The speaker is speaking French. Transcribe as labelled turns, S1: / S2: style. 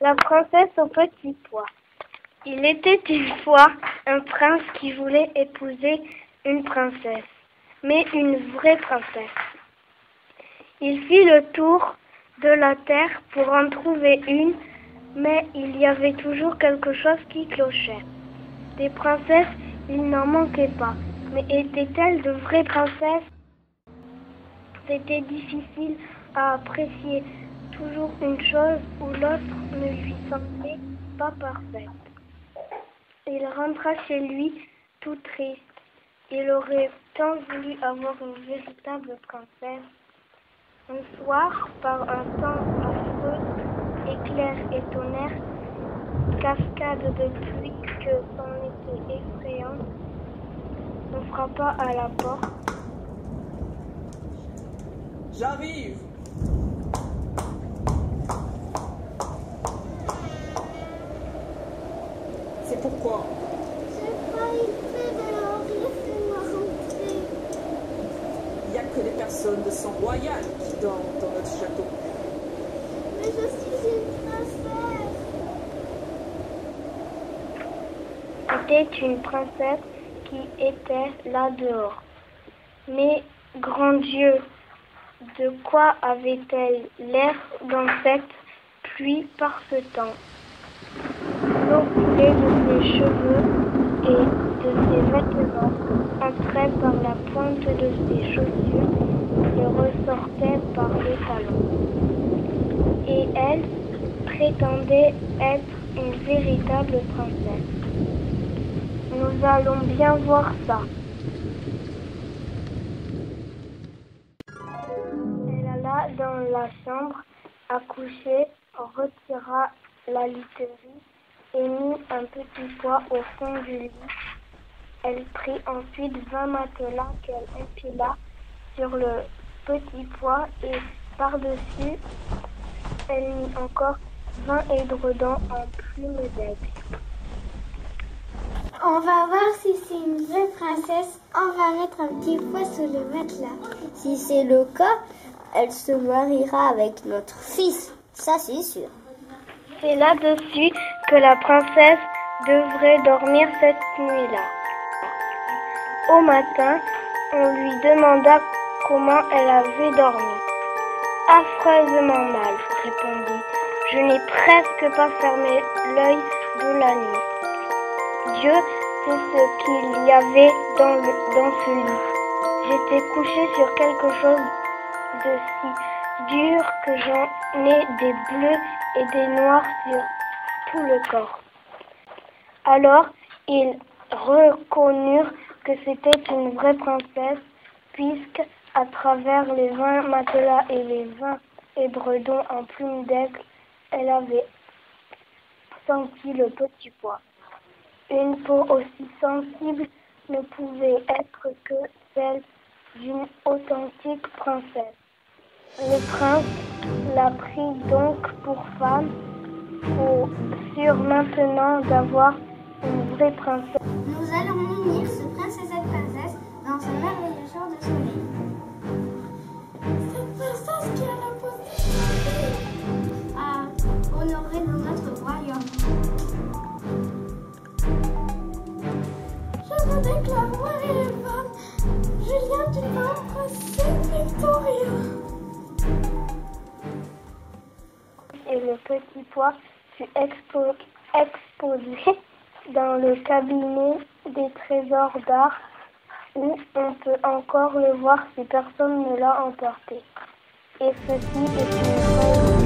S1: La princesse au petit pois. Il était une fois un prince qui voulait épouser une princesse, mais une vraie princesse. Il fit le tour de la terre pour en trouver une, mais il y avait toujours quelque chose qui clochait. Des princesses, il n'en manquait pas, mais étaient-elles de vraies princesses? C'était difficile à apprécier. Toujours une chose ou l'autre ne lui semblait pas parfaite. Il rentra chez lui tout triste. Il aurait tant voulu avoir une véritable princesse. Un soir, par un temps affreux, éclairs et tonnerre, cascade de pluie que c'en était effrayant, on frappa à la porte.
S2: J'arrive! C'est pourquoi?
S3: J'ai pas eu fait alors laissez-moi rentrer.
S2: Il n'y a que des personnes de sang royal qui dorment dans notre château.
S3: Mais je suis une princesse.
S1: C'était une princesse qui était là dehors. Mais, grand Dieu, de quoi avait-elle l'air dans cette pluie par ce temps? L'eau coulait de ses cheveux et de ses vêtements, entrait par la pointe de ses chaussures et ressortait par les talons. Et elle prétendait être une véritable princesse. Nous allons bien voir ça. Elle alla dans la chambre à coucher, retira la literie et mit un petit pois au fond du lit. Elle prit ensuite 20 matelas qu'elle empila sur le petit pois et par-dessus, elle mit encore 20 édredons en plumes d'aigle.
S3: On va voir si c'est une vraie princesse. On va mettre un petit pois sous le matelas.
S4: Si c'est le cas, elle se mariera avec notre fils. Ça, c'est sûr.
S1: C'est là-dessus que la princesse devrait dormir cette nuit-là. Au matin, on lui demanda comment elle avait dormi. Affreusement mal, répondit. Je n'ai presque pas fermé l'œil de la nuit. Dieu sait ce qu'il y avait dans ce lit. J'étais couchée sur quelque chose de si dur que j'en ai des bleus et des noirs sur tout le corps. Alors, ils reconnurent que c'était une vraie princesse, puisque, à travers les 20 matelas et les 20 édredons en plumes d'aigle, elle avait senti le petit pois. Une peau aussi sensible ne pouvait être que celle d'une authentique princesse. Le prince la prit donc pour femme, sûr maintenant d'avoir une vraie princesse.
S3: Nous allons munir ce prince et cette princesse dans un merveilleux jour de soleil. Cette princesse qui a la possibilité à honorer dans notre royaume. Je vous déclare mari et femme, Julien du Pin, Victoria.
S1: Et le petit pois fut exposé dans le cabinet des trésors d'art où on peut encore le voir si personne ne l'a emporté. Et ceci est une vraie